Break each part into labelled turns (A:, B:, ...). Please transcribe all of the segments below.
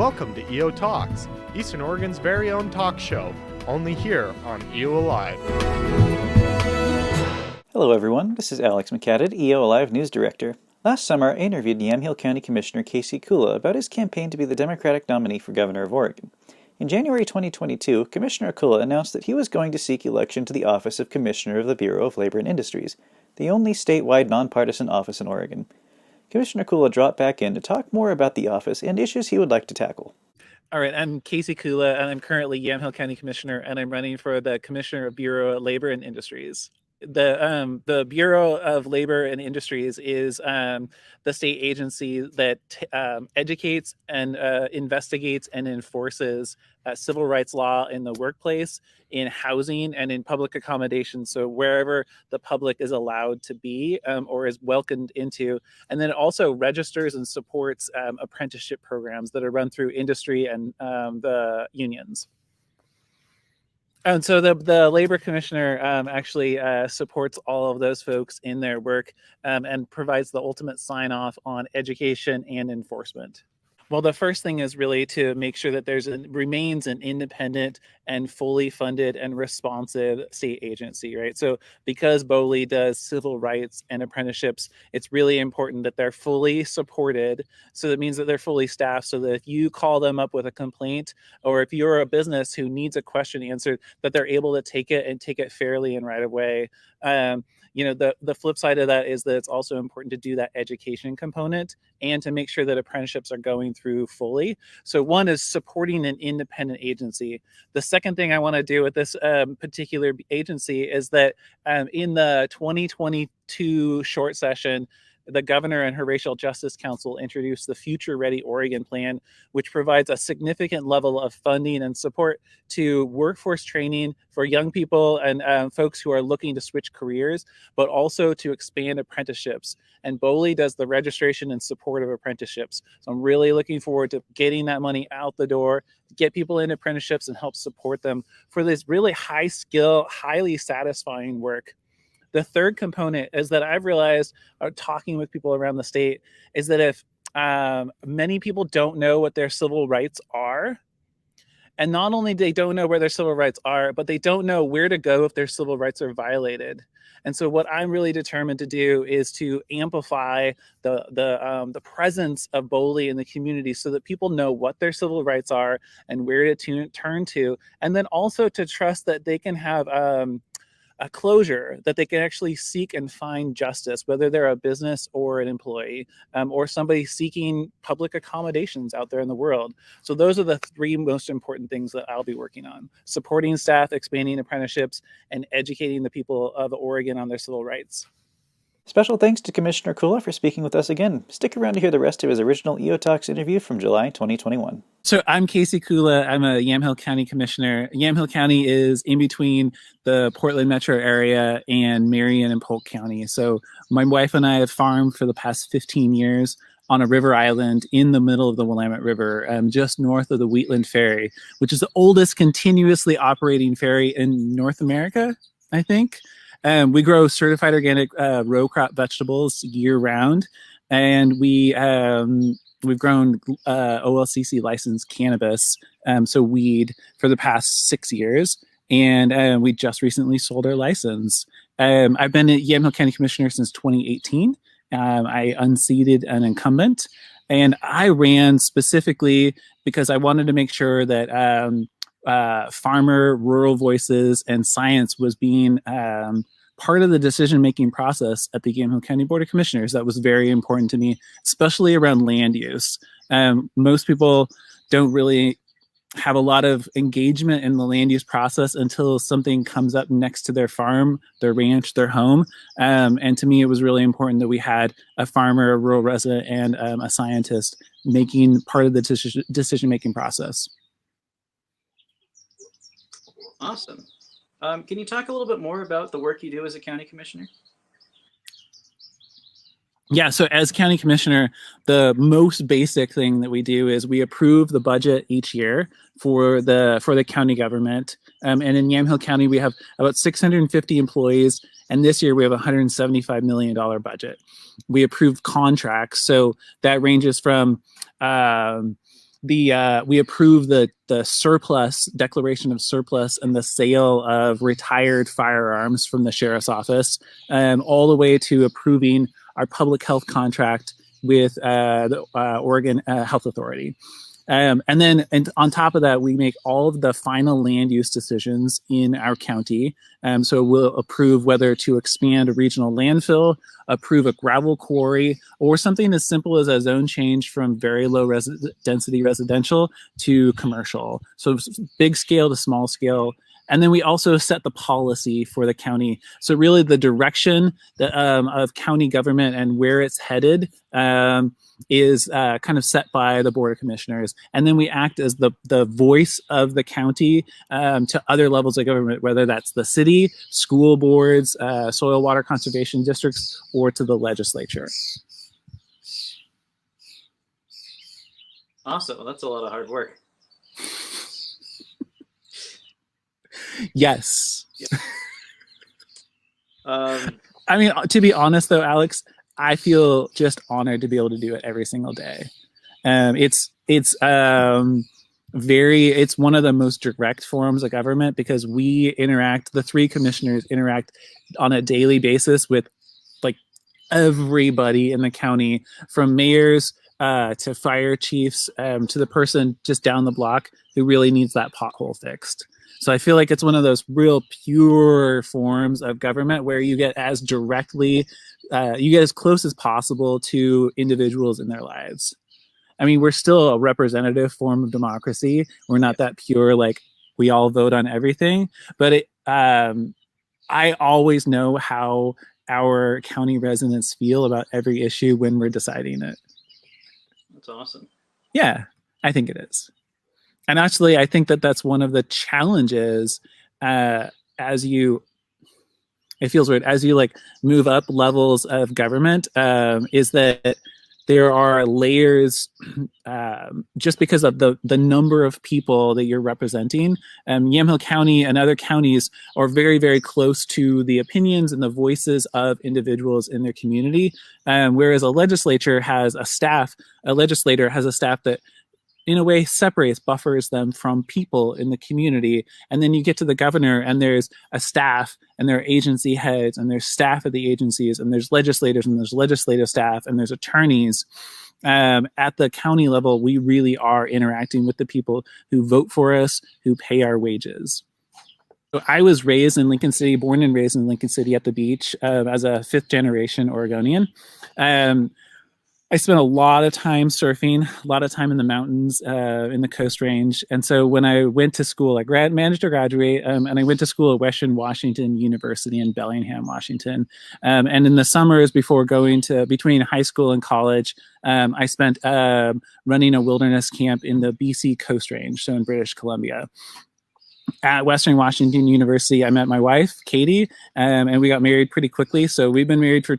A: Welcome to EO Talks, Eastern Oregon's very own talk show, only here on EOAlive.
B: Hello everyone, this is Alex McHaddad, EOAlive News Director. Last summer, I interviewed Yamhill County Commissioner Casey Kulla about his campaign to be the Democratic nominee for Governor of Oregon. In January 2022, Commissioner Kulla announced that he was going to seek election to the office of Commissioner of the Bureau of Labor and Industries, the only statewide nonpartisan office in Oregon. Commissioner Kulla dropped back in to talk more about the office and issues he would like to tackle.
C: All right, I'm Casey Kulla, and I'm currently Yamhill County Commissioner, and I'm running for the Commissioner of Bureau of Labor and Industries. The Bureau of Labor and Industries is the state agency that educates and investigates and enforces civil rights law in the workplace, in housing, and in public accommodations. So wherever the public is allowed to be or is welcomed into, and then it also registers and supports apprenticeship programs that are run through industry and the unions. And so the labor commissioner actually supports all of those folks in their work and provides the ultimate sign off on education and enforcement. Well, the first thing is really to make sure that remains an independent and fully funded and responsive state agency, right? So because BOLI does civil rights and apprenticeships, it's really important that they're fully supported. So that means that they're fully staffed so that if you call them up with a complaint, or if you're a business who needs a question answered, that they're able to take it and take it fairly and right away. The flip side of that is that it's also important to do that education component and to make sure that apprenticeships are going through fully. So one is supporting an independent agency. The second thing I want to do with this particular agency is that in the 2022 short session, the governor and her Racial Justice Council introduced the Future Ready Oregon Plan, which provides a significant level of funding and support to workforce training for young people and folks who are looking to switch careers, but also to expand apprenticeships. And BOLI does the registration and support of apprenticeships. So I'm really looking forward to getting that money out the door, get people in apprenticeships and help support them for this really high skill, highly satisfying work. The third component is that I've realized, talking with people around the state, is that if many people don't know what their civil rights are, and not only they don't know where their civil rights are, but they don't know where to go if their civil rights are violated. And so what I'm really determined to do is to amplify the presence of BOLI in the community so that people know what their civil rights are and where to turn to, and then also to trust that they can have a closure, that they can actually seek and find justice, whether they're a business or an employee or somebody seeking public accommodations out there in the world. So those are the three most important things that I'll be working on: supporting staff, expanding apprenticeships, and educating the people of Oregon on their civil rights.
B: Special thanks to Commissioner Kulla for speaking with us again. Stick around to hear the rest of his original EO Talks interview from July 2021.
C: So I'm Casey Kulla. I'm a Yamhill County Commissioner. Yamhill County is in between the Portland metro area and Marion and Polk County. So my wife and I have farmed for the past 15 years on a river island in the middle of the Willamette River, just north of the Wheatland Ferry, which is the oldest continuously operating ferry in North America, I think. We grow certified organic row crop vegetables year round, and we've grown OLCC licensed cannabis, so weed, for the past 6 years, and we just recently sold our license. I've been a Yamhill County Commissioner since 2018. I unseated an incumbent, and I ran specifically because I wanted to make sure that farmer, rural voices, and science was being part of the decision-making process at the Yamhill County Board of Commissioners. That was very important to me, especially around land use. Most people don't really have a lot of engagement in the land use process until something comes up next to their farm, their ranch, their home. And to me, it was really important that we had a farmer, a rural resident, and a scientist making part of the decision-making process.
B: Awesome. Can you talk a little bit more about the work you do as a county commissioner?
C: Yeah, so as county commissioner, the most basic thing that we do is we approve the budget each year for the county government. And in Yamhill County, we have about 650 employees, and this year we have a $175 million budget. We approve contracts, so that ranges from we approved the surplus declaration of surplus and the sale of retired firearms from the sheriff's office, all the way to approving our public health contract with the Oregon Health Authority. And then on top of that, we make all of the final land use decisions in our county. So we'll approve whether to expand a regional landfill, approve a gravel quarry, or something as simple as a zone change from very low density residential to commercial. So big scale to small scale. And then we also set the policy for the county. So really the direction of county government and where it's headed is kind of set by the Board of Commissioners. And then we act as the voice of the county to other levels of government, whether that's the city, school boards, soil water conservation districts, or to the legislature.
B: Awesome. Well, that's a lot of hard work.
C: Yes.
B: Yeah.
C: I mean, to be honest though, Alex, I feel just honored to be able to do it every single day. It's one of the most direct forms of government because we interact, the three commissioners interact on a daily basis with like everybody in the county, from mayors to fire chiefs to the person just down the block who really needs that pothole fixed. So I feel like it's one of those real pure forms of government where you get as directly, you get as close as possible to individuals in their lives. I mean, we're still a representative form of democracy. We're not that pure, like we all vote on everything. But I always know how our county residents feel about every issue when we're deciding it.
B: That's awesome.
C: Yeah, I think it is. And actually, I think that that's one of the challenges as you, it feels weird, as you like move up levels of government, is that there are layers just because of the number of people that you're representing. Yamhill County and other counties are very, very close to the opinions and the voices of individuals in their community. Whereas a legislator has a staff that in a way separates, buffers them from people in the community. And then you get to the governor and there's a staff and there are agency heads and there's staff at the agencies and there's legislators and there's legislative staff and there's attorneys. At the county level, we really are interacting with the people who vote for us, who pay our wages. So I was raised in Lincoln City, born and raised in Lincoln City at the beach as a fifth generation Oregonian. I spent a lot of time surfing, a lot of time in the mountains, in the Coast Range. And so when I went to school, I managed to graduate, and I went to school at Western Washington University in Bellingham, Washington. And in the summers before going to between high school and college, I spent running a wilderness camp in the BC Coast Range, so in British Columbia. At Western Washington University, I met my wife, Katie, and we got married pretty quickly. So we've been married for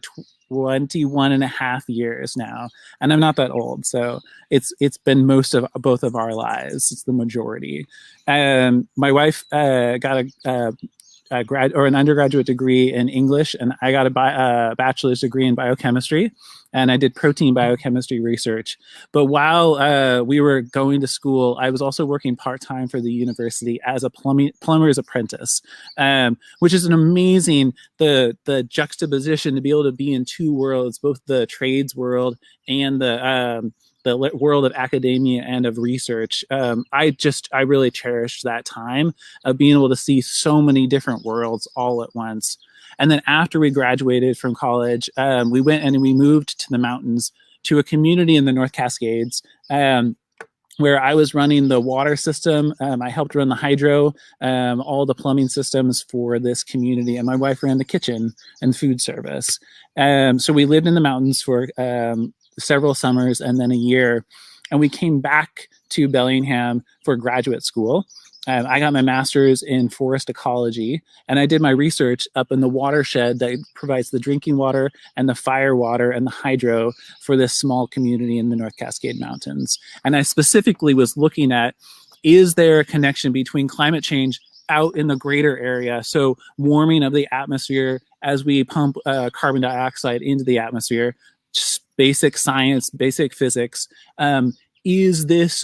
C: 21 and a half years now, and I'm not that old, so it's been most of both of our lives. It's the majority. My wife got an undergraduate degree in English, and I got a bachelor's degree in biochemistry, and I did protein biochemistry research. But while we were going to school, I was also working part-time for the university as a plumber's apprentice, which is an amazing, the juxtaposition to be able to be in two worlds, both the trades world and the world of academia and of research. I really cherished that time of being able to see so many different worlds all at once. And then after we graduated from college, we went and we moved to the mountains to a community in the North Cascades, where I was running the water system. I helped run the hydro, all the plumbing systems for this community, and my wife ran the kitchen and food service. So we lived in the mountains for several summers and then a year, and we came back to Bellingham for graduate school. I got my master's in forest ecology, and I did my research up in the watershed that provides the drinking water and the fire water and the hydro for this small community in the North Cascade Mountains. And I specifically was looking at, is there a connection between climate change out in the greater area, so warming of the atmosphere as we pump carbon dioxide into the atmosphere, just basic science, basic physics, is this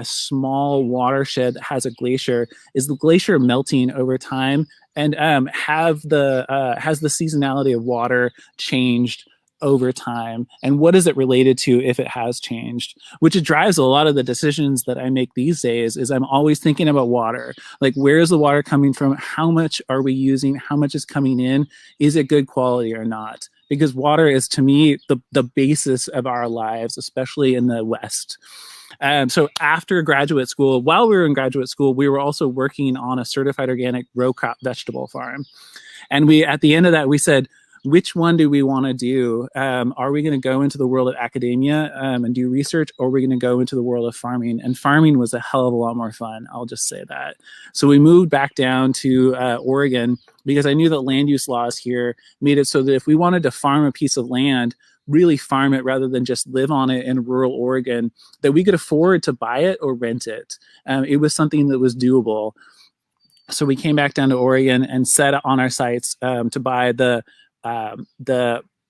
C: small watershed that has a glacier is the glacier melting over time, and has the seasonality of water changed over time, and what is it related to if it has changed, which drives a lot of the decisions that I make these days. Is I'm always thinking about water, like where is the water coming from, how much are we using, how much is coming in, is it good quality or not, because water is, to me, the basis of our lives, especially in the West. So after graduate school, while we were in graduate school, we were also working on a certified organic row crop vegetable farm, and at the end of that, we said, which one do we want to do? Are we going to go into the world of academia and do research, or are we going to go into the world of farming? And farming was a hell of a lot more fun, I'll just say that. So we moved back down to Oregon, because I knew that land use laws here made it so that if we wanted to farm a piece of land, really farm it rather than just live on it in rural Oregon, that we could afford to buy it or rent it. It was something that was doable. So we came back down to Oregon and set on our sights to buy the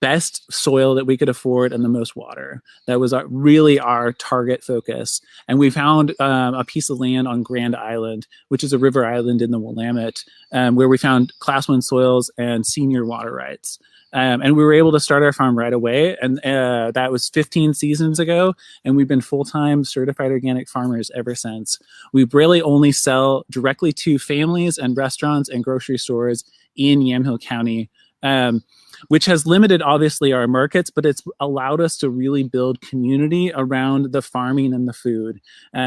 C: best soil that we could afford and the most water. That was really our target focus. And we found a piece of land on Grand Island, which is a river island in the Willamette, where we found Class 1 soils and senior water rights. And we were able to start our farm right away. And that was 15 seasons ago. And we've been full-time certified organic farmers ever since. We really only sell directly to families and restaurants and grocery stores in Yamhill County, which has limited, obviously, our markets, but it's allowed us to really build community around the farming and the food.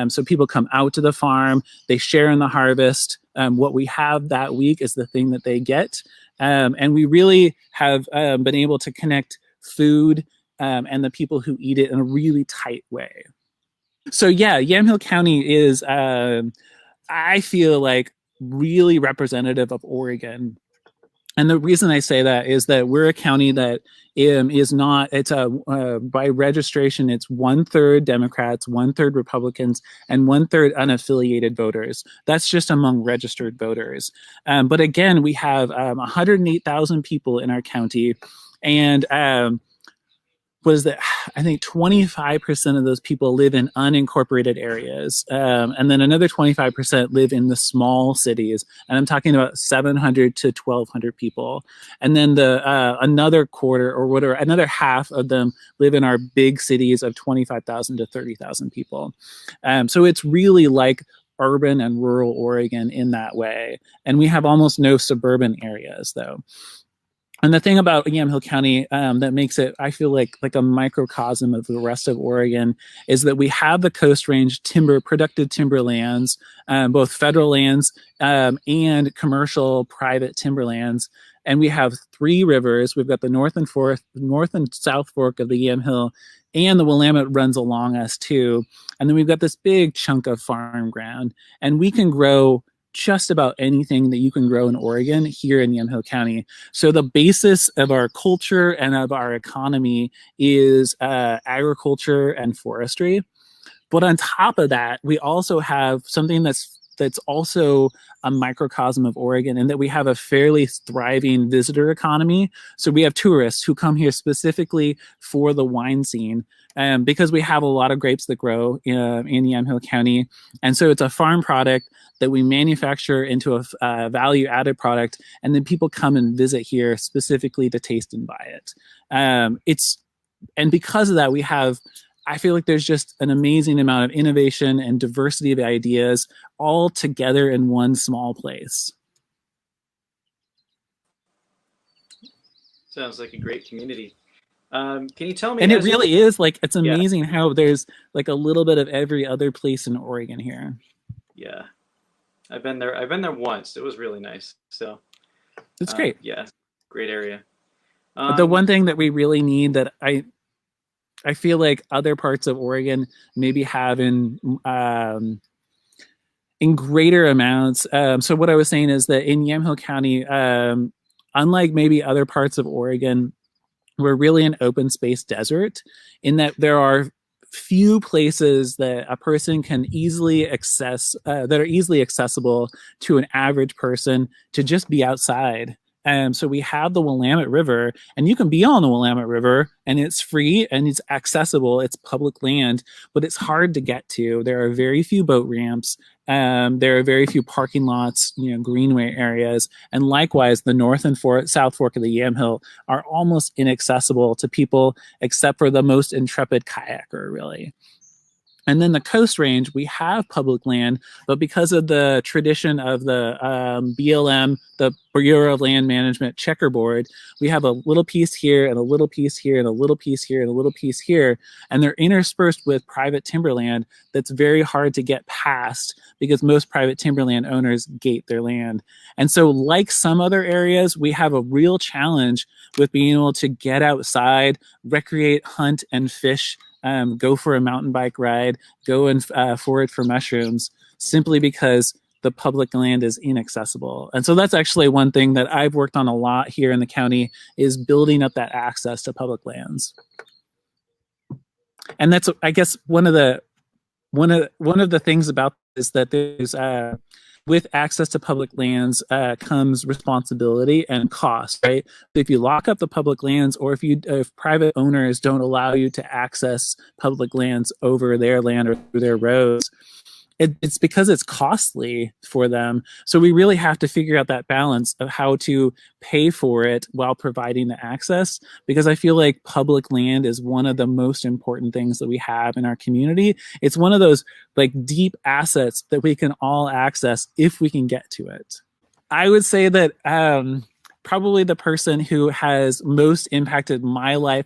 C: So people come out to the farm, they share in the harvest. What we have that week is the thing that they get. And we really have been able to connect food and the people who eat it in a really tight way. So yeah, Yamhill County is, I feel like, really representative of Oregon. And the reason I say that is that we're a county that is not, it's by registration, it's 1/3 Democrats, 1/3 Republicans, and 1/3 unaffiliated voters. That's just among registered voters. But again, we have 108,000 people in our county, and what is that? I think 25% of those people live in unincorporated areas. And then another 25% live in the small cities. And I'm talking about 700 to 1,200 people. And then another quarter, or whatever, another half of them live in our big cities of 25,000 to 30,000 people. So it's really like urban and rural Oregon in that way. And we have almost no suburban areas, though. And the thing about Yamhill County that makes it, I feel like a microcosm of the rest of Oregon, is that we have the Coast Range productive timberlands, both federal lands and commercial private timberlands. And we have 3 rivers. We've got the north and south fork of the Yamhill, and the Willamette runs along us too. And then we've got this big chunk of farm ground, and we can grow just about anything that you can grow in Oregon here in Yamhill County. So the basis of our culture and of our economy is agriculture and forestry. But on top of that, we also have something that's also a microcosm of Oregon, and that we have a fairly thriving visitor economy. So we have tourists who come here specifically for the wine scene, because we have a lot of grapes that grow in Yamhill County. And so it's a farm product that we manufacture into a value-added product, and then people come and visit here specifically to taste and buy it. And because of that, I feel like there's just an amazing amount of innovation and diversity of ideas all together in one small place.
B: Sounds like a great community. Can you tell me?
C: And it really is, like, it's amazing how there's like a little bit of every other place in Oregon here.
B: Yeah, I've been there once. It was really nice. So
C: it's great.
B: Yeah, great area.
C: The one thing that we really need, that I feel like other parts of Oregon maybe have in greater amounts. So what I was saying is that in Yamhill County, unlike maybe other parts of Oregon, we're really an open space desert, in that there are few places that a person can easily access, that are easily accessible to an average person, to just be outside So we have the Willamette River, and you can be on the Willamette River, and it's free and it's accessible. It's public land, but it's hard to get to. There are very few boat ramps. There are very few parking lots, greenway areas, and likewise, the north and south fork of the Yamhill are almost inaccessible to people, except for the most intrepid kayaker, really. And then the Coast Range, we have public land, but because of the tradition of the BLM, the Bureau of Land Management checkerboard, we have a little piece here and a little piece here and a little piece here and a little piece here, and they're interspersed with private timberland that's very hard to get past because most private timberland owners gate their land. And so like some other areas, we have a real challenge with being able to get outside, recreate, hunt, and fish, go for a mountain bike ride, go and forage for mushrooms, simply because the public land is inaccessible. And so that's actually one thing that I've worked on a lot here in the county, is building up that access to public lands. And that's, I guess, one of the things about this, that there's with access to public lands comes responsibility and cost, right? If you lock up the public lands, or if private owners don't allow you to access public lands over their land or through their roads, it's because it's costly for them. So we really have to figure out that balance of how to pay for it while providing the access, because I feel like public land is one of the most important things that we have in our community. It's one of those like deep assets that we can all access if we can get to it. I would say that probably the person who has most impacted my life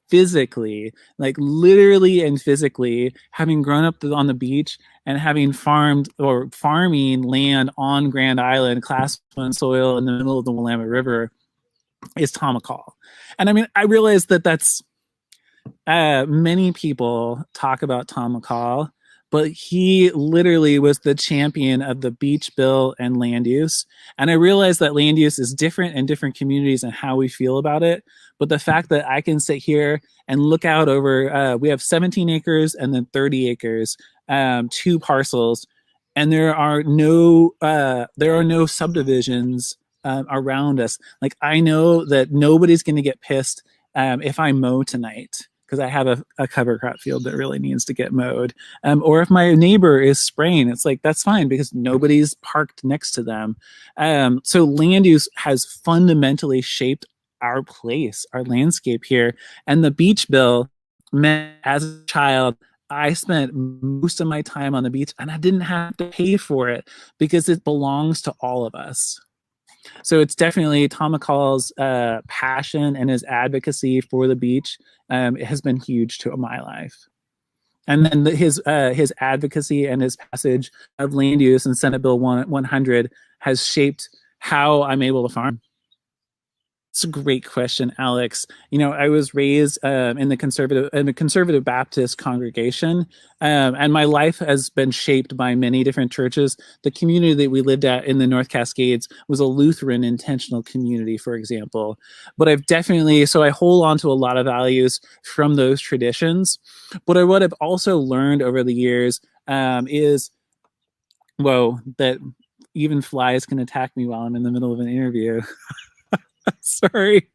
C: physically, like literally and physically, having grown up on the beach and having farmed or farming land on Grand Island, Class 1 soil in the middle of the Willamette River, is Tom McCall. And I mean, I realize that that's many people talk about Tom McCall, but he literally was the champion of the beach bill and land use. And I realize that land use is different in different communities and how we feel about it. But the fact that I can sit here and look out over, we have 17 acres and then 30 acres, 2 parcels, and there are no subdivisions around us. Like, I know that nobody's going to get pissed if I mow tonight, because I have a cover crop field that really needs to get mowed. Or if my neighbor is spraying, it's like, that's fine because nobody's parked next to them. So land use has fundamentally shaped our place, our landscape here. And the beach bill meant, as a child, I spent most of my time on the beach and I didn't have to pay for it because it belongs to all of us. So it's definitely Tom McCall's passion and his advocacy for the beach. It has been huge to my life. And then his advocacy and his passage of land use in Senate Bill 100 has shaped how I'm able to farm. It's a great question, Alex. I was raised in the conservative Baptist congregation, and my life has been shaped by many different churches. The community that we lived at in the North Cascades was a Lutheran intentional community, for example. But so I hold on to a lot of values from those traditions. But what I've also learned over the years is, that even flies can attack me while I'm in the middle of an interview. Sorry.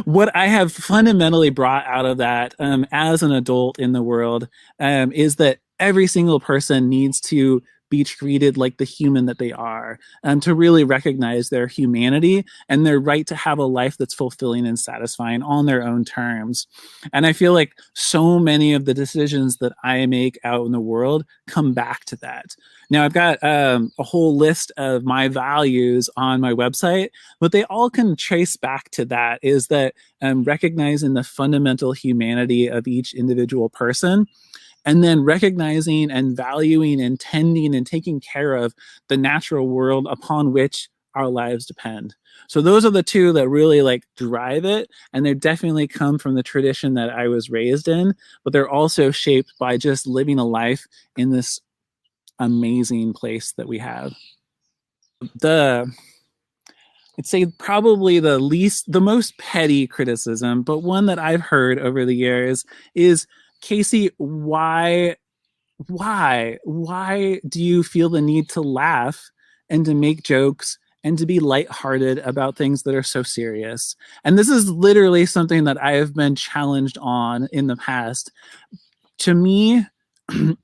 C: What I have fundamentally brought out of that as an adult in the world is that every single person needs to be treated like the human that they are, to really recognize their humanity and their right to have a life that's fulfilling and satisfying on their own terms. And I feel like so many of the decisions that I make out in the world come back to that. Now, I've got a whole list of my values on my website, but they all can trace back to that, is that recognizing the fundamental humanity of each individual person, and then recognizing and valuing and tending and taking care of the natural world upon which our lives depend. So those are the two that really drive it. And they definitely come from the tradition that I was raised in, but they're also shaped by just living a life in this amazing place that we have. I'd say probably the most petty criticism, but one that I've heard over the years is, Casey, why do you feel the need to laugh and to make jokes and to be lighthearted about things that are so serious. And this is literally something that I have been challenged on in the past. To me,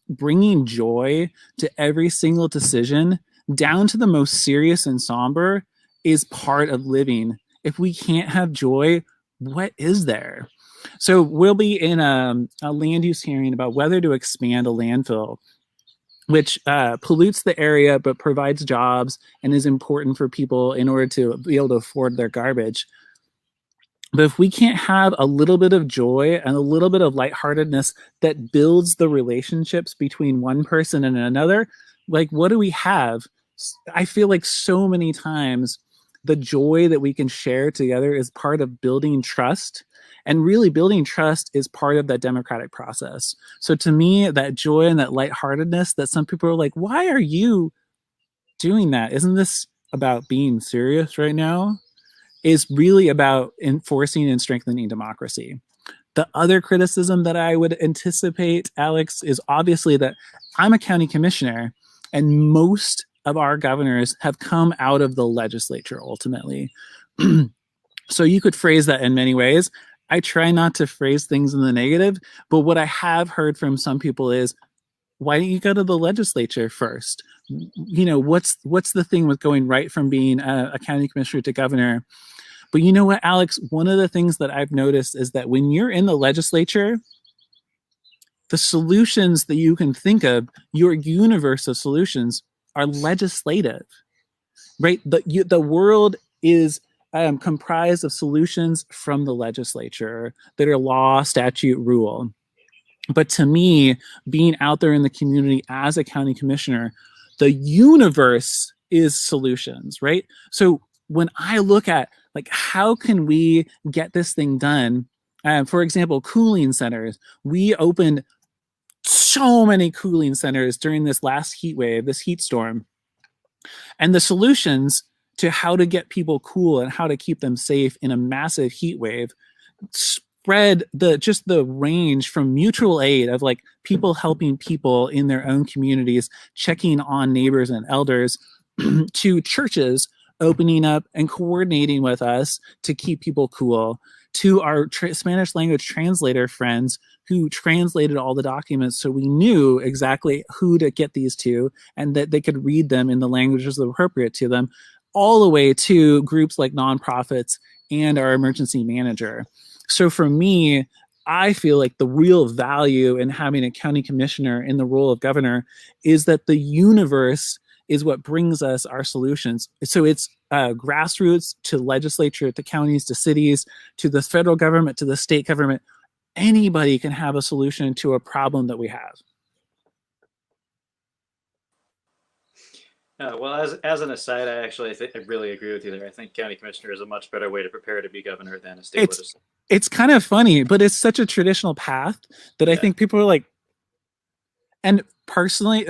C: bringing joy to every single decision, down to the most serious and somber, is part of living. If we can't have joy, what is there? So we'll be in a land use hearing about whether to expand a landfill, which pollutes the area but provides jobs and is important for people in order to be able to afford their garbage. But if we can't have a little bit of joy and a little bit of lightheartedness that builds the relationships between one person and another, like, what do we have? I feel like so many times the joy that we can share together is part of building trust. And really, building trust is part of that democratic process. So to me, that joy and that lightheartedness that some people are like, why are you doing that? Isn't this about being serious right now? Is really about enforcing and strengthening democracy. The other criticism that I would anticipate, Alex, is obviously that I'm a county commissioner, and most of our governors have come out of the legislature ultimately. So you could phrase that in many ways. I try not to phrase things in the negative, but what I have heard from some people is, why don't you go to the legislature first? You know, what's the thing with going right from being a county commissioner to governor? But you know what, Alex? One of the things that I've noticed is that when you're in the legislature, the solutions that you can think of, your universe of solutions, are legislative, right? The world is comprised of solutions from the legislature that are law, statute, rule. But to me, being out there in the community as a county commissioner, the universe is solutions, right? So when I look at, like, how can we get this thing done? For example, cooling centers. We opened so many cooling centers during this last heat wave, this heat storm. And the solutions to how to get people cool and how to keep them safe in a massive heat wave spread the range from mutual aid of, like, people helping people in their own communities, checking on neighbors and elders, to churches opening up and coordinating with us to keep people cool, to our Spanish language translator friends who translated all the documents so we knew exactly who to get these to and that they could read them in the languages that were appropriate to them, all the way to groups like nonprofits and our emergency manager. So for me, I feel like the real value in having a county commissioner in the role of governor is that the universe is what brings us our solutions. So it's grassroots to legislature, to counties, to cities, to the federal government, to the state government. Anybody can have a solution to a problem that we have.
B: Well, as an aside, I actually I really agree with you there. I think county commissioner is a much better way to prepare to be governor than a state legislator.
C: It's kind of funny, but it's such a traditional path that I think people are like, and personally,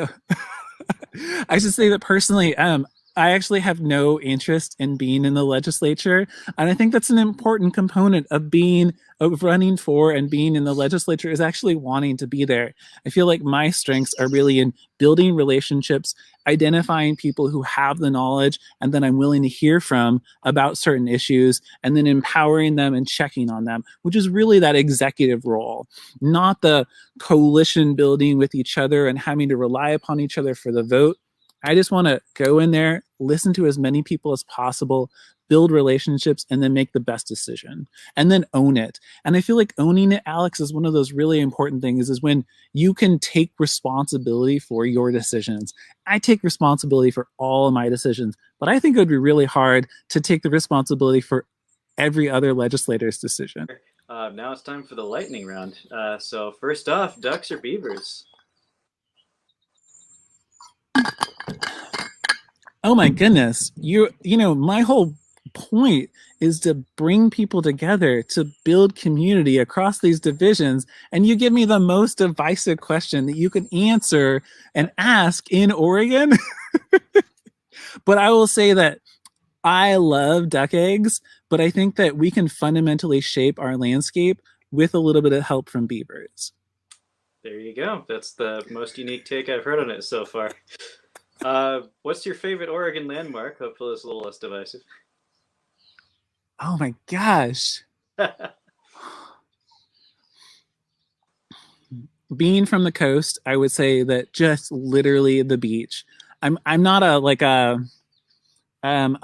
C: I should say that personally, I actually have no interest in being in the legislature. And I think that's an important component of running for and being in the legislature, is actually wanting to be there. I feel like my strengths are really in building relationships, identifying people who have the knowledge and then I'm willing to hear from about certain issues, and then empowering them and checking on them, which is really that executive role, not the coalition building with each other and having to rely upon each other for the vote. I just want to go in there, listen to as many people as possible, build relationships, and then make the best decision, and then own it. And I feel like owning it, Alex, is one of those really important things, is when you can take responsibility for your decisions. I take responsibility for all of my decisions, but I think it would be really hard to take the responsibility for every other legislator's decision.
B: Now it's time for the lightning round. So first off, ducks or beavers?
C: Oh my goodness. You know, my whole point is to bring people together, to build community across these divisions. And you give me the most divisive question that you can answer and ask in Oregon. But I will say that I love duck eggs, but I think that we can fundamentally shape our landscape with a little bit of help from beavers.
B: There you go. That's the most unique take I've heard on it so far. What's your favorite Oregon landmark? Hopefully it's a little less divisive.
C: Oh my gosh. Being from the coast, I would say that just literally the beach. I'm not a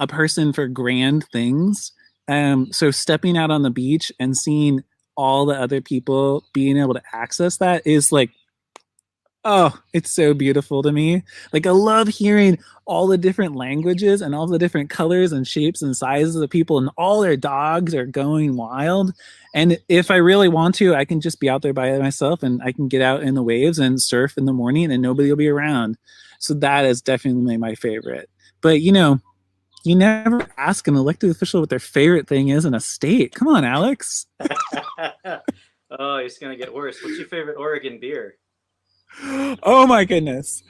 C: person for grand things. So stepping out on the beach and seeing all the other people being able to access that is like, oh, it's so beautiful to me. Like I love hearing all the different languages and all the different colors and shapes and sizes of people, and all their dogs are going wild. And if I really want to, I can just be out there by myself and I can get out in the waves and surf in the morning and nobody will be around. So that is definitely my favorite. But you know, you never ask an elected official what their favorite thing is in a state. Come on, Alex.
B: Oh, it's gonna get worse. What's your favorite Oregon beer?
C: Oh my goodness.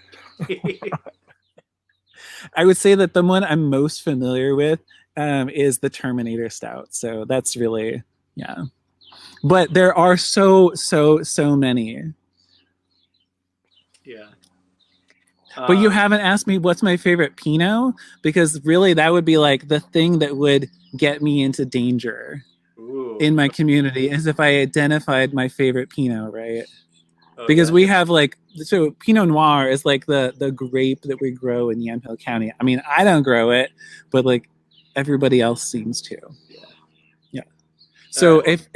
C: I would say that the one I'm most familiar with is the Terminator Stout. So that's really, yeah. But there are so many.
B: Yeah.
C: But you haven't asked me what's my favorite Pinot, because really that would be like the thing that would get me into danger in my community, is if I identified my favorite Pinot, right? Oh, because we have like, so Pinot Noir is like the grape that we grow in Yamhill County. I mean, I don't grow it, but like everybody else seems to. Yeah. So if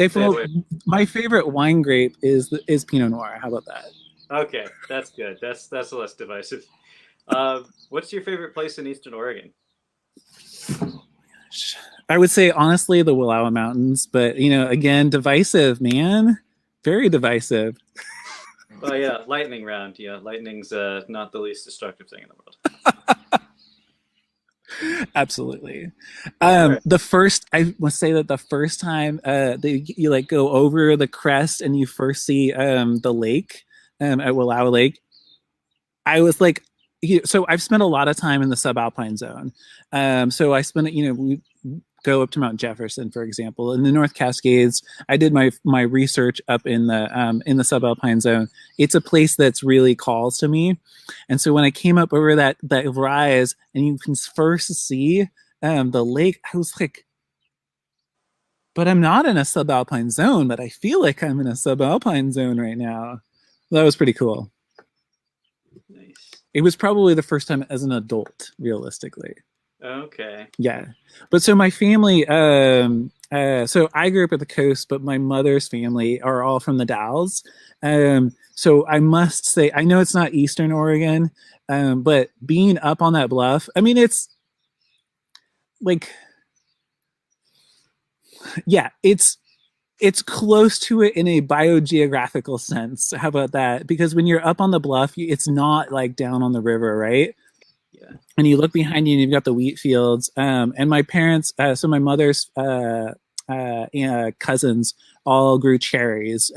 C: my favorite wine grape is Pinot Noir. How about that?
B: Okay, that's good. That's less divisive. What's your favorite place in Eastern Oregon?
C: I would say honestly the Willowa Mountains, but you know, again, divisive, man. Very divisive.
B: Oh yeah, lightning round. Yeah, lightning's not the least destructive thing in the
C: world. Absolutely. The first, I must say that the first time that you like go over the crest and you first see the lake at Wallowa Lake, I was like, so I've spent a lot of time in the subalpine zone. So I spent, you know, we go up to Mount Jefferson, for example, in the North Cascades. I did my research up in the subalpine zone. It's a place that's really calls to me. And so when I came up over that rise and you can first see the lake, I was like, but I'm not in a subalpine zone, but I feel like I'm in a subalpine zone right now. That was pretty cool.
B: Nice.
C: It was probably the first time as an adult, realistically.
B: Okay.
C: Yeah. But so my family, so I grew up at the coast, but my mother's family are all from the Dalles. So I must say, I know it's not Eastern Oregon, but being up on that bluff, I mean, it's like, yeah, it's close to it in a biogeographical sense. How about that? Because when you're up on the bluff, it's not like down on the river, right?
B: Yeah.
C: And you look behind you and you've got the wheat fields. And my parents, so my mother's cousins all grew cherries.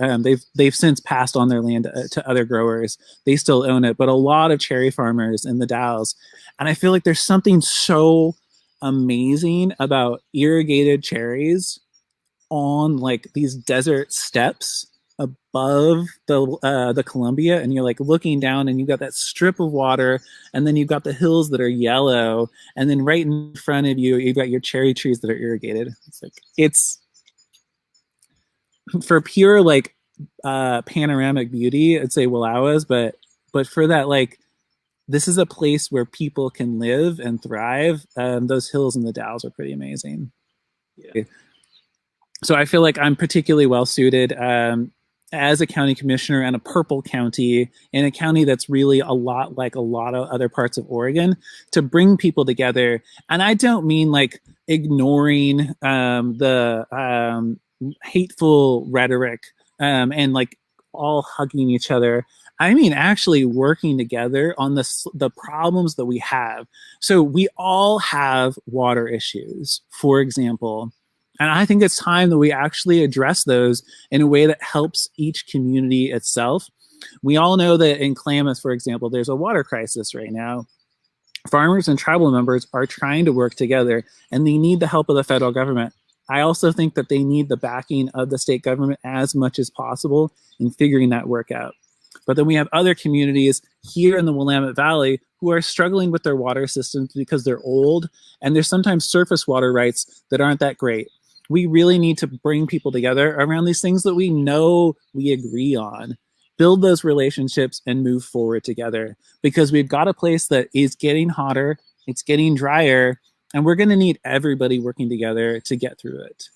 C: They've since passed on their land to other growers. They still own it, but a lot of cherry farmers in the Dalles. And I feel like there's something so amazing about irrigated cherries on like these desert steppes above the Columbia, and you're like looking down and you've got that strip of water, and then you've got the hills that are yellow, and then right in front of you you've got your cherry trees that are irrigated. It's like, it's for pure like panoramic beauty, I'd say Wallowas, but for that, like, this is a place where people can live and thrive. Those hills in the Dalles are pretty amazing.
B: Yeah.
C: So I feel like I'm particularly well suited as a county commissioner in a purple county, in a county that's really a lot like a lot of other parts of Oregon, to bring people together. And I don't mean like ignoring the hateful rhetoric and like all hugging each other. I mean actually working together on the problems that we have. So we all have water issues, for example. And I think it's time that we actually address those in a way that helps each community itself. We all know that in Klamath, for example, there's a water crisis right now. Farmers and tribal members are trying to work together, and they need the help of the federal government. I also think that they need the backing of the state government as much as possible in figuring that work out. But then we have other communities here in the Willamette Valley who are struggling with their water systems because they're old, and there's sometimes surface water rights that aren't that great. We really need to bring people together around these things that we know we agree on, build those relationships, and move forward together, because we've got a place that is getting hotter, it's getting drier, and we're going to need everybody working together to get through it.